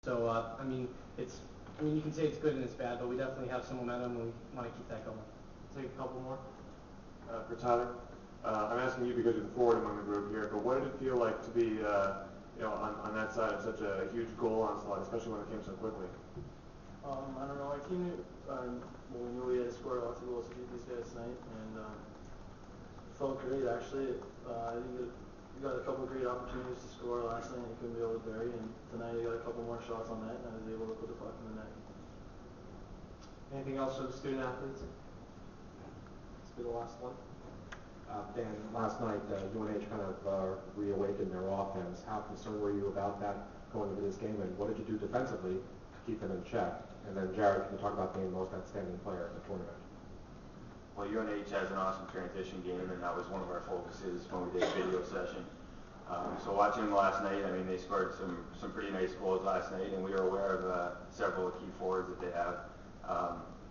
So, I mean, you can say it's good and it's bad, but we definitely have some momentum and we want to keep that going. Take a couple more. For Tyler, I'm asking you because you're the forward among the group here, but what did it feel like to be, on that side of such a huge goal onslaught, especially when it came so quickly? I don't know. Our team knew, we knew we had scored lots of goals to beat these guys tonight, and it felt great actually. I think we got a couple of great opportunities to score last night and we couldn't be able to bury, and tonight I got a couple more shots on net and I was able to put the puck in the net. Anything else for the student athletes? Let's be the last one. Dan, last night UNH kind of reawakened their offense. How concerned were you about that going into this game, and what did you do defensively to keep them in check? And then Jared, can you talk about being the most outstanding player in the tournament? Well, UNH has an awesome transition game, and that was one of our focuses when we did a video session. So watching them last night, I mean, they scored some pretty nice goals last night, and we were aware of several key forwards that they have.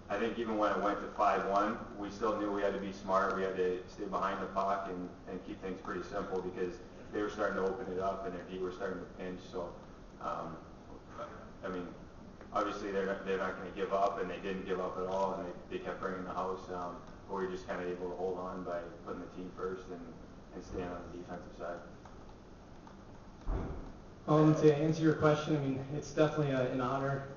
I think even when it went to 5-1, we still knew we had to be smart. We had to stay behind the puck and keep things pretty simple because they were starting to open it up and their D were starting to pinch. So, I mean, obviously they're not going to give up, and they didn't give up at all, and they kept bringing the house. But we were just kind of able to hold on by putting the team first and staying on the defensive side. To answer your question, I mean, it's definitely an honor,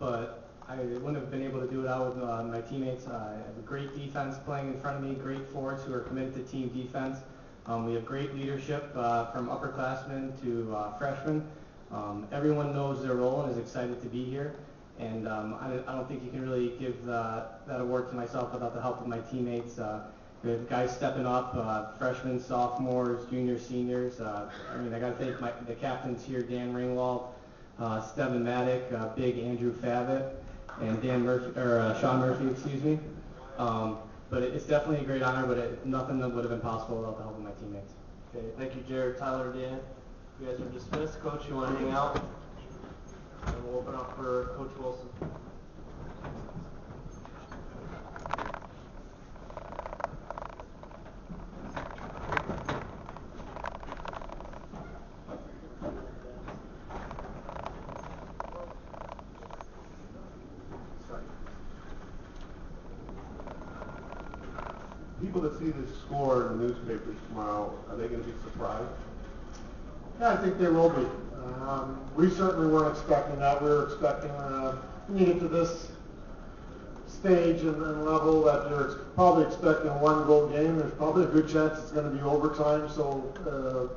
but I wouldn't have been able to do it out with my teammates. I have a great defense playing in front of me, great forwards who are committed to team defense. We have great leadership from upperclassmen to freshmen. Everyone knows their role and is excited to be here. And I don't think you can really give that award to myself without the help of my teammates. We have guys stepping up, freshmen, sophomores, juniors, seniors. I mean, I got to thank the captains here, Dan Ringwald, Steven Maddock, big Andrew Favett, and Sean Murphy, excuse me. But it's definitely a great honor, but nothing that would have been possible without the help of my teammates. Okay, thank you, Jared, Tyler, and Dan. You guys are dismissed. Coach, you want to hang out? And we'll open up for Coach Wilson. People that see this score in the newspapers tomorrow, are they going to be surprised? Yeah, I think they will be. We certainly weren't expecting that. We were expecting when you get to this stage and level that you're probably expecting a one-goal game. There's probably a good chance it's going to be overtime, so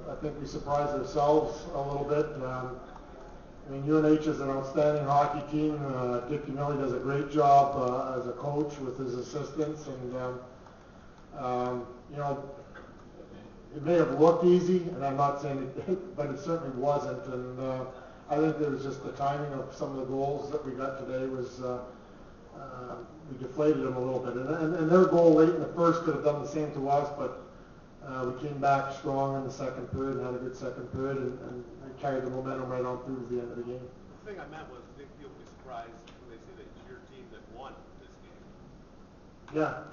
I think we surprised ourselves a little bit. I mean, UNH is an outstanding hockey team. Dick Millie does a great job as a coach with his assistants, and you know, it may have looked easy, and I'm not saying it, but it certainly wasn't. And I think it was just the timing of some of the goals that we got today was we deflated them a little bit. And their goal late in the first could have done the same to us, but we came back strong in the second period and had a good second period, and carried the momentum right on through to the end of the game. The thing I meant was, I think you'll be surprised when they say that it's your team that won this game. Yeah.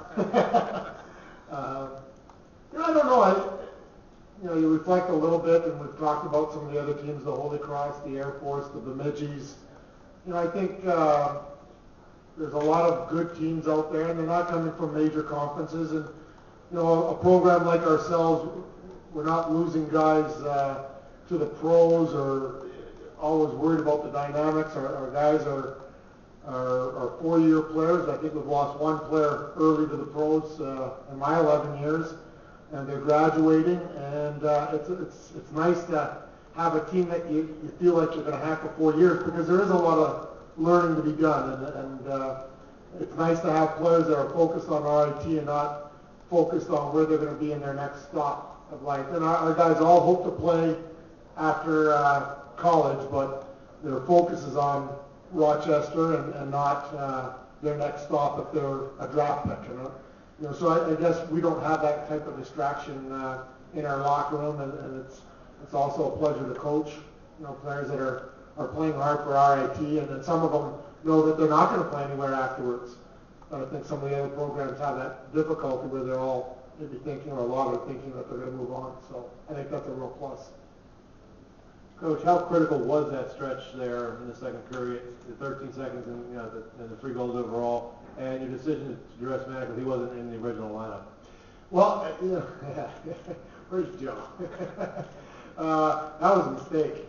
I don't know. You reflect a little bit, and we've talked about some of the other teams, the Holy Cross, the Air Force, the Bemidji's. I think there's a lot of good teams out there, and they're not coming from major conferences. And a program like ourselves, we're not losing guys to the pros or always worried about the dynamics. Our guys are four-year players. I think we've lost one player early to the pros in my 11 years, and they're graduating. And it's nice to have a team that you feel like you're going to have for 4 years, because there is a lot of learning to be done. And it's nice to have players that are focused on RIT and not focused on where they're going to be in their next stop of life. And our guys all hope to play after college, but their focus is on Rochester and not their next stop if they're a draft pick. So I guess we don't have that type of distraction in our locker room, and it's also a pleasure to coach players that are playing hard for RIT, and then some of them know that they're not going to play anywhere afterwards. But I think some of the other programs have that difficulty where they're all maybe thinking, or a lot are thinking, that they're going to move on. So I think that's a real plus. Coach, how critical was that stretch there in the second period, the 13 seconds and, and the 3 goals overall, and your decision to dress Matt because he wasn't in the original lineup? Well, where's Joe? That was a mistake.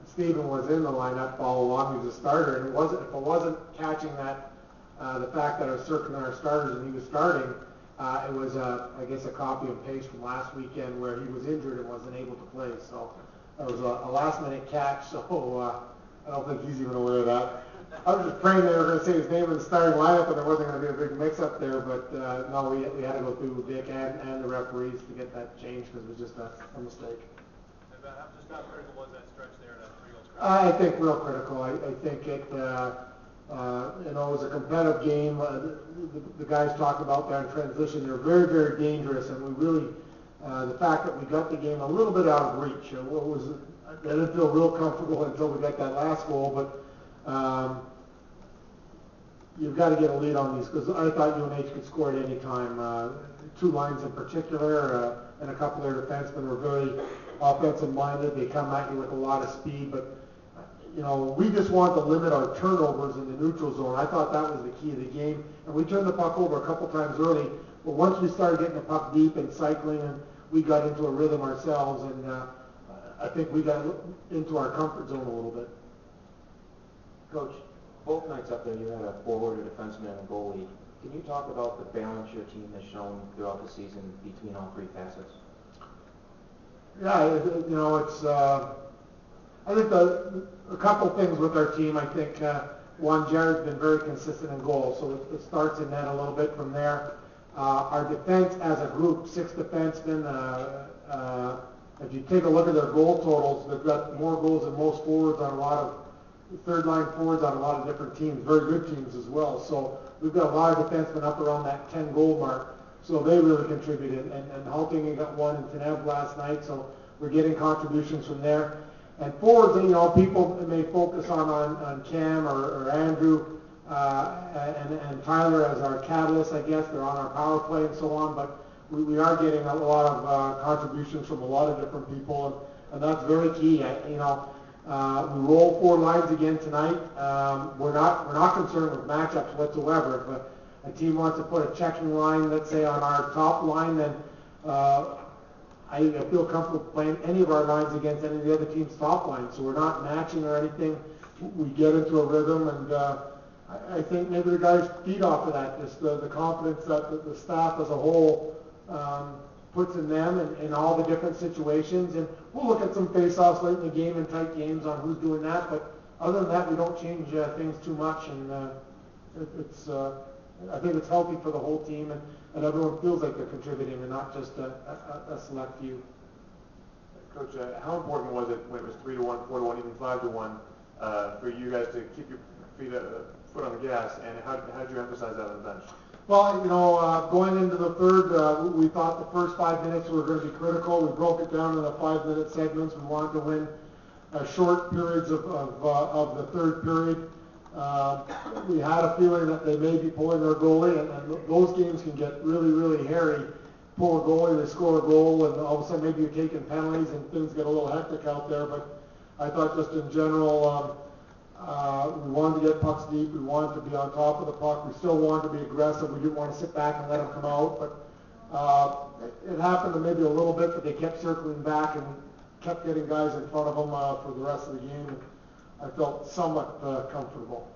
Stephen was in the lineup all along. He was a starter, and if I wasn't catching that, the fact that I was circling our starters and he was starting, it was, I guess, a copy and paste from last weekend where he was injured and wasn't able to play. So it was a last-minute catch. So I don't think he's even aware of that. I was just praying they were going to say his name in the starting lineup and there wasn't going to be a big mix-up there. But no, we had to go through Dick and the referees to get that changed because it was just a mistake. Just how critical was that stretch there, that 3-goal stretch? I think real critical. I think it, it was a competitive game. The guys talk about that in transition. They're very, very dangerous, and we really, the fact that we got the game a little bit out of reach. I didn't feel real comfortable until we got that last goal, but you've got to get a lead on these because I thought UNH could score at any time. 2 lines in particular, and a couple of their defensemen were very offensive-minded. They come at you with a lot of speed, but we just wanted to limit our turnovers in the neutral zone. I thought that was the key of the game, and we turned the puck over a couple times early, but once we started getting the puck deep and cycling, and we got into a rhythm ourselves, and I think we got into our comfort zone a little bit. Coach, both nights up there you had a forward, a defenseman, and a goalie. Can you talk about the balance your team has shown throughout the season between all 3 facets? Yeah, it's. I think a couple things with our team. I think one, Jared's been very consistent in goals, so it starts in that a little bit from there. Our defense as a group, 6 defensemen. If you take a look at their goal totals, they've got more goals than most forwards on a lot of third-line forwards on a lot of different teams, very good teams as well. So we've got a lot of defensemen up around that 10-goal mark. So they really contributed, and Haltingen got 1 in Tenev last night, so we're getting contributions from there. And forwards, people may focus on Cam or Andrew and Tyler as our catalyst, I guess. They're on our power play and so on, but we are getting a lot of contributions from a lot of different people, and that's very key. We roll 4 lines again tonight. We're not concerned with matchups whatsoever. If a team wants to put a checking line, let's say, on our top line, then I feel comfortable playing any of our lines against any of the other team's top lines. So we're not matching or anything. We get into a rhythm, and I think maybe the guys feed off of that, just the confidence that the staff as a whole puts in them in all the different situations. And we'll look at some face-offs late in the game and tight games on who's doing that. But other than that, we don't change things too much, and I think it's healthy for the whole team, and everyone feels like they're contributing and not just a select few. Coach, how important was it when it was 3-1, 4-1, even 5-1, for you guys to keep your foot on the gas, and how did you emphasize that on the bench? Well, going into the third, we thought the first 5 minutes were going to be critical. We broke it down into 5-minute segments. We wanted to win short periods of the third period. We had a feeling that they may be pulling their goalie, and those games can get really, really hairy. Pull a goalie, they score a goal, and all of a sudden maybe you're taking penalties and things get a little hectic out there. But I thought just in general, we wanted to get pucks deep. We wanted to be on top of the puck. We still wanted to be aggressive. We didn't want to sit back and let them come out. But it happened to maybe a little bit, but they kept circling back and kept getting guys in front of them for the rest of the game. I felt somewhat comfortable.